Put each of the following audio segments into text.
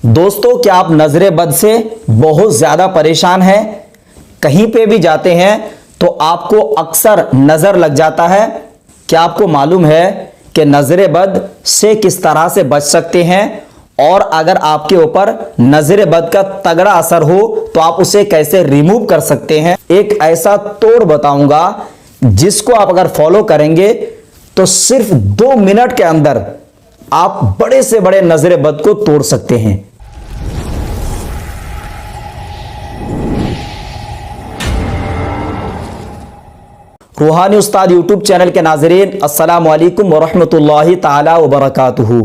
दोस्तों, क्या आप नजरे बद से बहुत ज्यादा परेशान हैं? कहीं पे भी जाते हैं तो आपको अक्सर नजर लग जाता है। क्या आपको मालूम है कि नजरे बद से किस तरह से बच सकते हैं, और अगर आपके ऊपर नजरे बद का तगड़ा असर हो तो आप उसे कैसे रिमूव कर सकते हैं? एक ऐसा तोड़ बताऊंगा जिसको आप अगर फॉलो करेंगे तो सिर्फ 2 मिनट के अंदर आप बड़े से बड़े नजरे बद को तोड़ सकते हैं। रूहानी उस्ताद यूट्यूब चैनल के नाज़रीन, अस्सलामु अलैकुम वरहमतुल्लाहि ताला वबरकातुहू।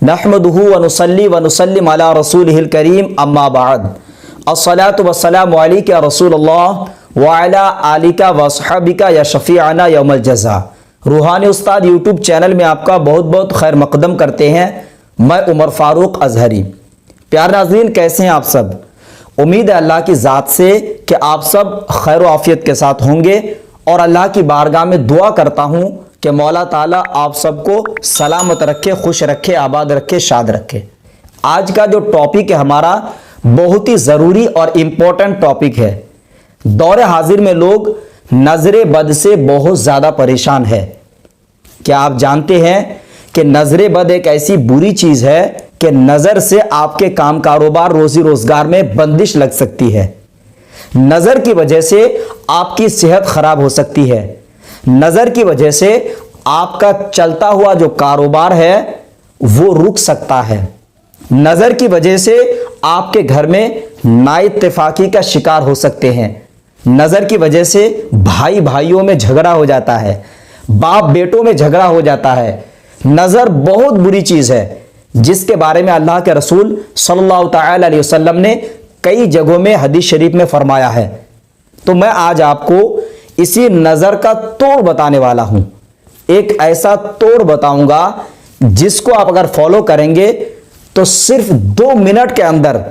नहमदुहू व नुसल्ली व नुसल्लिम अला रसूलिहिल करीम, अम्मा बाद। अस्सलातु वस्सलामु अलैका या रसूलल्लाह व अला आलिका व अस्हाबिका या शफीअना यौमल जज़ा। रूहानी उस्ताद यूट्यूब चैनल में आपका बहुत बहुत खैर मकदम करते हैं। मैं उमर फारूक अजहरी। प्यारे नाज़रीन, कैसे हैं आप सब? उम्मीद है अल्लाह की ज़ात से कि आप सब खैर आफियत के साथ होंगे, और अल्लाह की बारगाह में दुआ करता हूं कि मौला ताला आप सबको सलामत रखे, खुश रखे, आबाद रखे, शाद रखे। आज का जो टॉपिक है हमारा बहुत ही ज़रूरी और इम्पोर्टेंट टॉपिक है। दौरे हाजिर में लोग नजरे बद से बहुत ज़्यादा परेशान है। क्या आप जानते हैं कि नजरे बद एक ऐसी बुरी चीज़ है कि नज़र से आपके काम कारोबार, रोजी रोजगार में बंदिश लग सकती है। नजर की वजह से आपकी सेहत खराब हो सकती है। नजर की वजह से आपका चलता हुआ जो कारोबार है वो रुक सकता है। नजर की वजह से आपके घर में नाइत्तेफाकी का शिकार हो सकते हैं। नजर की वजह से भाई भाइयों में झगड़ा हो जाता है, बाप बेटों में झगड़ा हो जाता है। नजर बहुत बुरी चीज है जिसके बारे में अल्लाह के रसूल सल्लल्लाहु तआला अलैहि वसल्लम ने कई जगहों में हदीस शरीफ में फरमाया है। तो मैं आज आपको इसी नजर का तोड़ बताने वाला हूं। एक ऐसा तोड़ बताऊंगा जिसको आप अगर फॉलो करेंगे तो सिर्फ 2 मिनट के अंदर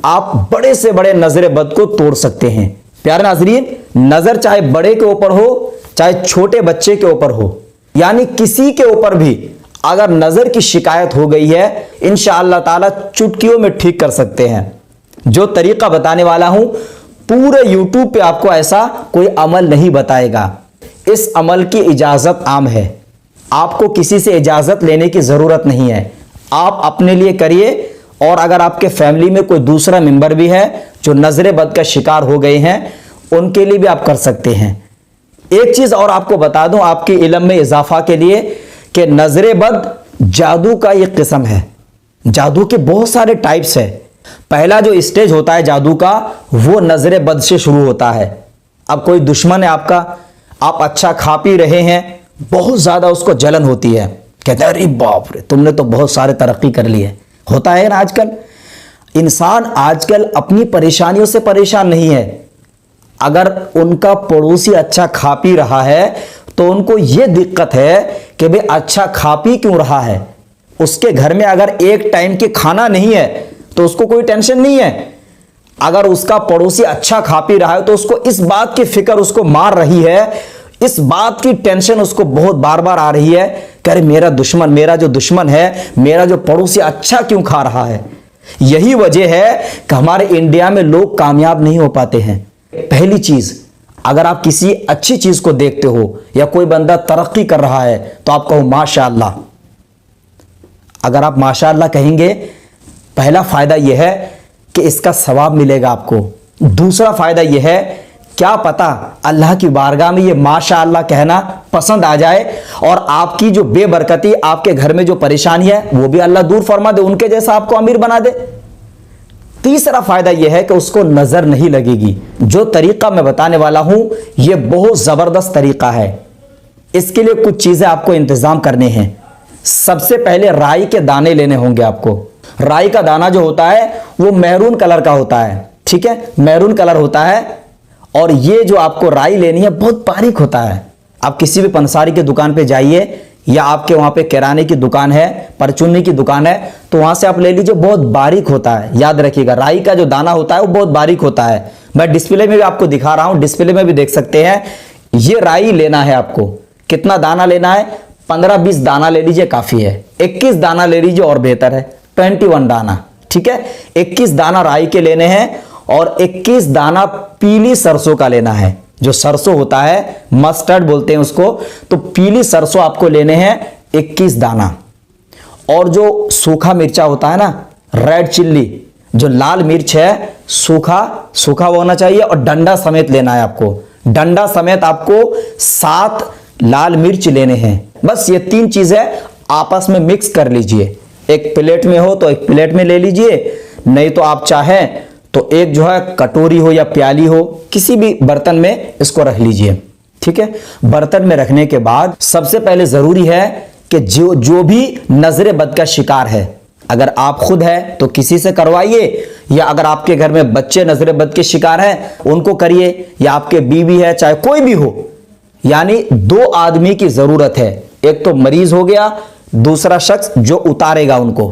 आप बड़े से बड़े नजरे बद को तोड़ सकते हैं। प्यारे नाजरीन, नजर चाहे बड़े के ऊपर हो चाहे छोटे बच्चे के ऊपर हो, यानी किसी के ऊपर भी अगर नजर की शिकायत हो गई है, इंशाअल्लाह ताला चुटकियों में ठीक कर सकते हैं। जो तरीका बताने वाला हूं पूरे यूट्यूब पे आपको ऐसा कोई अमल नहीं बताएगा। इस अमल की इजाजत आम है, आपको किसी से इजाजत लेने की जरूरत नहीं है। आप अपने लिए करिए, और अगर आपके फैमिली में कोई दूसरा मेंबर भी है जो नजरे बद का शिकार हो गए हैं, उनके लिए भी आप कर सकते हैं। एक चीज और आपको बता दूं आपके इल्म में इजाफा के लिए, कि नजरे बद जादू का एक किस्म है। जादू के बहुत सारे टाइप्स है। पहला जो स्टेज होता है जादू का, वो नजरे बद से शुरू होता है। अब कोई दुश्मन है आपका, आप अच्छा खा पी रहे हैं, बहुत ज्यादा उसको जलन होती है, कहता है अरे बाप रे तुमने तो बहुत सारे तरक्की कर ली है। होता है ना, आजकल इंसान आजकल अपनी परेशानियों से परेशान नहीं है। अगर उनका पड़ोसी अच्छा खा पी रहा है तो उनको यह दिक्कत है कि भाई अच्छा खा पी क्यों रहा है। उसके घर में अगर एक टाइम के खाना नहीं है तो उसको कोई टेंशन नहीं है। अगर उसका पड़ोसी अच्छा खा पी रहा है तो उसको इस बात की फिक्र उसको मार रही है, इस बात की टेंशन उसको बहुत बार बार आ रही है कि अरे मेरा जो दुश्मन है, मेरा जो पड़ोसी अच्छा क्यों खा रहा है। यही वजह है कि हमारे इंडिया में लोग कामयाब नहीं हो पाते हैं। पहली चीज, अगर आप किसी अच्छी चीज को देखते हो या कोई बंदा तरक्की कर रहा है तो आप कहो माशाअल्लाह। अगर आप माशाअल्लाह कहेंगे, पहला फायदा यह है कि इसका सवाब मिलेगा आपको। दूसरा फायदा यह है, क्या पता अल्लाह की बारगाह में यह माशाअल्लाह कहना पसंद आ जाए, और आपकी जो बेबरकती, आपके घर में जो परेशानी है वो भी अल्लाह दूर फरमा दे, उनके जैसा आपको अमीर बना दे। तीसरा फायदा यह है कि उसको नजर नहीं लगेगी। जो तरीका मैं बताने वाला हूं यह बहुत जबरदस्त तरीका है। इसके लिए कुछ चीजें आपको इंतजाम करने हैं। सबसे पहले राई के दाने लेने होंगे आपको। राई का दाना जो होता है वो मैरून कलर का होता है, ठीक है, मैरून कलर होता है। और ये जो आपको राई लेनी है बहुत बारीक होता है। आप किसी भी पंसारी की दुकान पे जाइए, या आपके वहां पे किराने की दुकान है, परचूनी की दुकान है, तो वहां से आप ले लीजिए, बहुत बारीक होता है। याद रखिएगा, राई का जो दाना होता है वो बहुत बारीक होता है। मैं डिस्प्ले में भी आपको दिखा रहा हूं, डिस्प्ले में भी देख सकते हैं। ये राई लेना है आपको। कितना दाना लेना है? 15-20 दाना ले लीजिए, काफी है। 21 दाना ले लीजिए और बेहतर है, 21 दाना, ठीक है। 21 दाना राई के लेने हैं और 21 दाना पीली सरसों का लेना है। जो सरसों होता है, मस्टर्ड बोलते हैं उसको, तो पीली सरसों आपको लेने हैं 21 दाना। और जो सूखा मिर्चा होता है ना, रेड चिल्ली, जो लाल मिर्च है, सूखा होना चाहिए और डंडा समेत लेना है आपको। डंडा समेत आपको 7 लाल मिर्च लेने हैं। बस ये 3 चीजें आपस में मिक्स कर लीजिए। एक प्लेट में हो तो एक प्लेट में ले लीजिए, नहीं तो आप चाहें तो एक जो है कटोरी हो या प्याली हो, किसी भी बर्तन में इसको रख लीजिए। ठीक है। बर्तन में रखने के बाद सबसे पहले जरूरी है कि जो भी नजर बद का शिकार है, अगर आप खुद है तो किसी से करवाइए, या अगर आपके घर में बच्चे नजर बद के शिकार हैं उनको करिए, या आपके बीवी है, चाहे कोई भी हो। यानी 2 आदमी की जरूरत है, एक तो मरीज हो गया, दूसरा शख्स जो उतारेगा उनको।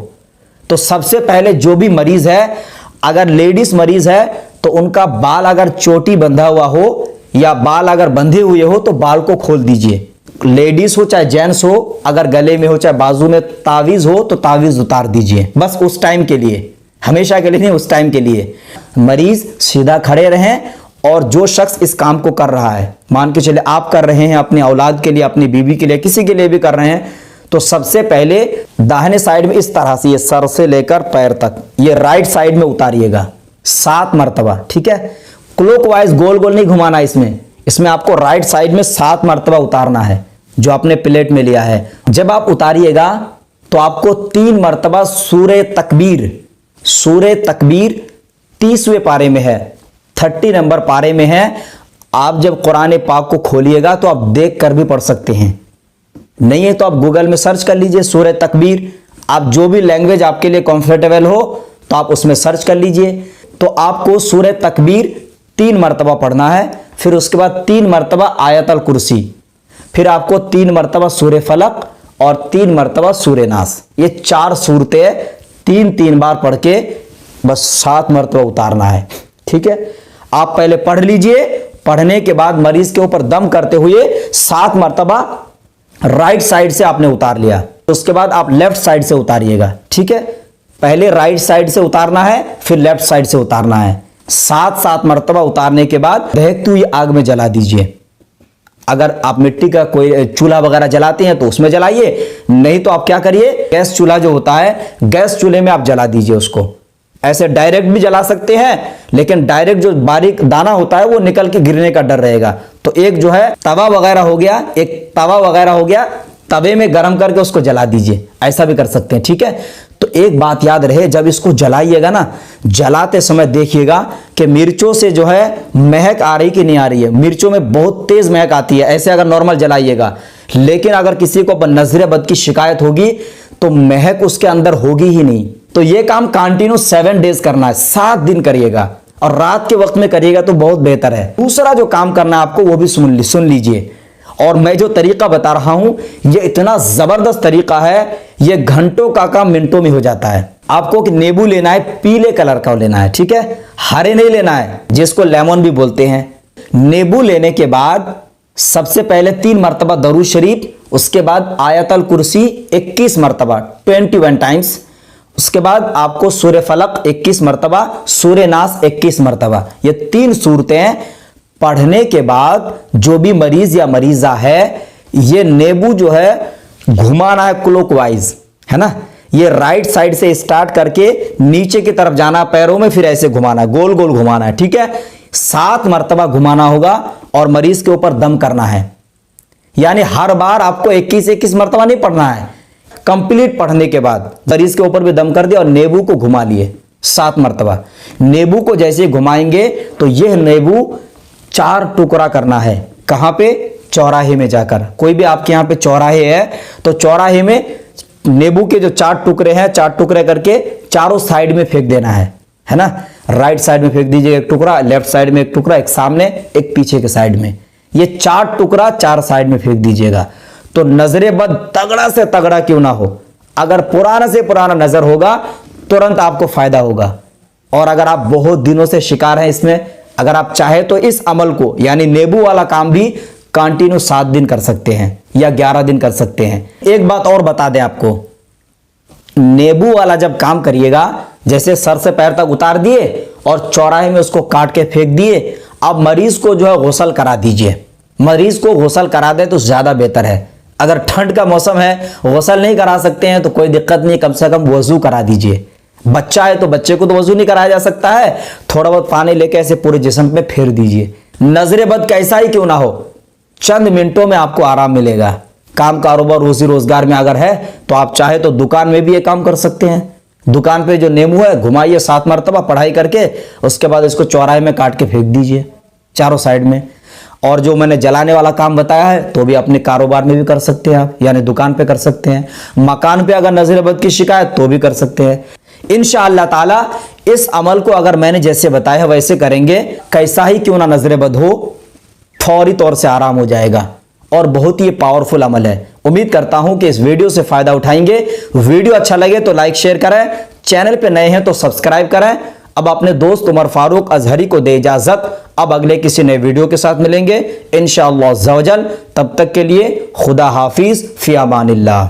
तो सबसे पहले जो भी मरीज है, अगर लेडीज मरीज है तो उनका बाल अगर चोटी बंधा हुआ हो या बाल अगर बंधे हुए हो तो बाल को खोल दीजिए। लेडीज हो चाहे जेंट्स हो, अगर गले में हो चाहे बाजू में तावीज हो तो तावीज उतार दीजिए। बस उस टाइम के लिए, हमेशा के लिए नहीं, उस टाइम के लिए। मरीज सीधा खड़े रहें, और जो शख्स इस काम को कर रहा है, मान के चले आप कर रहे हैं अपनी औलाद के लिए, अपनी बीवी के लिए, किसी के लिए भी कर रहे हैं, तो सबसे पहले दाहिने साइड में इस तरह से, ये सर से लेकर पैर तक, ये राइट साइड में उतारिएगा 7 मरतबा। ठीक है। क्लॉकवाइज गोल गोल नहीं घुमाना इसमें आपको राइट साइड में 7 मरतबा उतारना है, जो आपने प्लेट में लिया है। जब आप उतारिएगा तो आपको 3 मरतबा सूरे तकबीर 30वें पारे में है, 30 नंबर पारे में है। आप जब कुरान पाक को खोलिएगा तो आप देख कर भी पढ़ सकते हैं, नहीं है तो आप गूगल में सर्च कर लीजिए सूरे तकबीर। आप जो भी लैंग्वेज आपके लिए कंफर्टेबल हो तो आप उसमें सर्च कर लीजिए। तो आपको सूरे तकबीर 3 मरतबा पढ़ना है, फिर उसके बाद 3 मरतबा आयतल कुर्सी, फिर आपको 3 मरतबा सूरे फलक और 3 मरतबा सूरे नास। ये 4 सूरतें 3-3 बार पढ़ के बस 7 मरतबा उतारना है। ठीक है। आप पहले पढ़ लीजिए, पढ़ने के बाद मरीज के ऊपर दम करते हुए 7 मरतबा राइट साइड से आपने उतार लिया, उसके बाद आप लेफ्ट साइड से उतारिएगा। ठीक है। पहले राइट साइड से उतारना है, फिर लेफ्ट साइड से उतारना है। 7 मरतबा उतारने के बाद दहकती हुई आग में जला दीजिए। अगर आप मिट्टी का कोई चूल्हा वगैरह जलाते हैं तो उसमें जलाइए, नहीं तो आप क्या करिए, गैस चूल्हा जो होता है, गैस चूल्हे में आप जला दीजिए उसको। ऐसे डायरेक्ट भी जला सकते हैं, लेकिन डायरेक्ट जो बारीक दाना होता है वो निकल के गिरने का डर रहेगा। तो एक जो है तवा वगैरह हो गया, तवे में गर्म करके उसको जला दीजिए, ऐसा भी कर सकते हैं। ठीक है। तो एक बात याद रहे, जब इसको जलाइएगा ना, जलाते समय देखिएगा कि मिर्चों से जो है महक आ रही कि नहीं आ रही है। मिर्चों में बहुत तेज महक आती है ऐसे अगर नॉर्मल जलाइएगा, लेकिन अगर किसी को नजर बद की शिकायत होगी तो महक उसके अंदर होगी ही नहीं। तो ये काम कंटिन्यू 7 डेज करना है, 7 दिन करिएगा, और रात के वक्त में करिएगा तो बहुत बेहतर है। दूसरा जो काम करना है आपको वो भी सुन लीजिए। और मैं जो तरीका बता रहा हूं ये इतना जबरदस्त तरीका है, ये घंटों का काम मिनटों में हो जाता है। आपको नींबू लेना है, पीले कलर का लेना है। ठीक है। हरे नहीं लेना है, जिसको लेमन भी बोलते हैं। नींबू लेने के बाद सबसे पहले 3 मरतबा दरूद शरीफ, उसके बाद आयतल कुर्सी 21 मरतबा 21 टाइम्स, उसके बाद आपको सूर्य फलक 21 मरतबा, सूर्य नास 21 मरतबा। ये 3 सूरतें पढ़ने के बाद जो भी मरीज या मरीजा है, ये नींबू जो है घुमाना है क्लॉकवाइज, है ना। ये राइट साइड से स्टार्ट करके नीचे की तरफ जाना, पैरों में फिर ऐसे घुमाना है, गोल गोल घुमाना है। ठीक है। 7 मरतबा घुमाना होगा और मरीज के ऊपर दम करना है। यानी हर बार आपको 21 मरतबा नहीं पढ़ना है, कंप्लीट पढ़ने के बाद मरीज के ऊपर भी दम कर दिया और नींबू को घुमा लिए 7 मरतबा। नींबू को जैसे घुमाएंगे तो यह नींबू 4 टुकड़ा करना है। कहां पे? चौराहे में जाकर। कोई भी आपके यहां पे चौराहे है तो चौराहे में नींबू के जो 4 टुकड़े हैं, 4 टुकड़े करके चारों साइड में फेंक देना है ना। राइट साइड में फेंक दीजिए एक टुकड़ा, लेफ्ट साइड में एक टुकड़ा, एक सामने एक पीछे के साइड में। ये 4 टुकड़ा 4 साइड में फेंक दीजिएगा। तो नजरे बद तगड़ा से तगड़ा क्यों ना हो, अगर पुराना से पुराना नजर होगा तुरंत आपको फायदा होगा। और अगर आप बहुत दिनों से शिकार हैं इसमें, अगर आप चाहे तो इस अमल को यानी नींबू वाला काम भी कंटिन्यू 7 दिन कर सकते हैं या 11 दिन कर सकते हैं। एक बात और बता दें आपको, नींबू वाला जब काम करिएगा जैसे सर से पैर तक उतार दिए और चौराहे में उसको काट के फेंक दिए। अब मरीज को जो है गुस्ल करा दीजिए। मरीज को गुस्ल करा दे तो ज्यादा बेहतर है। अगर ठंड का मौसम है, गुस्ल नहीं करा सकते हैं तो कोई दिक्कत नहीं, कम से कम वजू करा दीजिए। बच्चा है तो बच्चे को तो वजू नहीं कराया जा सकता है, थोड़ा बहुत पानी लेके ऐसे पूरे जिस्म पे फेर दीजिए। नजर बद कैसा ही क्यों ना हो, चंद मिनटों में आपको आराम मिलेगा। काम कारोबार रोजी रोजगार में अगर है तो आप चाहे तो दुकान में भी ये काम कर सकते हैं। दुकान पे जो नींबू है घुमाइए 7 मरतबा पढ़ाई करके, उसके बाद इसको चौराहे में काट के फेंक दीजिए चारों साइड में। और जो मैंने जलाने वाला काम बताया है तो भी अपने कारोबार में भी कर सकते हैं आप, यानी दुकान पे कर सकते हैं। मकान पे अगर नजर बद की शिकायत तो भी कर सकते हैं। इंशाअल्लाह ताला इस अमल को अगर मैंने जैसे बताया वैसे करेंगे, कैसा ही क्यों ना नजर बद हो, फौरी तौर से आराम हो जाएगा। और बहुत ही पावरफुल अमल है। उम्मीद करता हूं कि इस वीडियो से फायदा उठाएंगे। वीडियो अच्छा लगे तो लाइक शेयर करें, चैनल पे नए हैं तो सब्सक्राइब करें। अब अपने दोस्त उमर फारूक अजहरी को दे इजाजत। अब अगले किसी नए वीडियो के साथ मिलेंगे इंशाअल्लाह अज़्ज़ा वजल। तब तक के लिए खुदा हाफिज, फी अमानिल्लाह।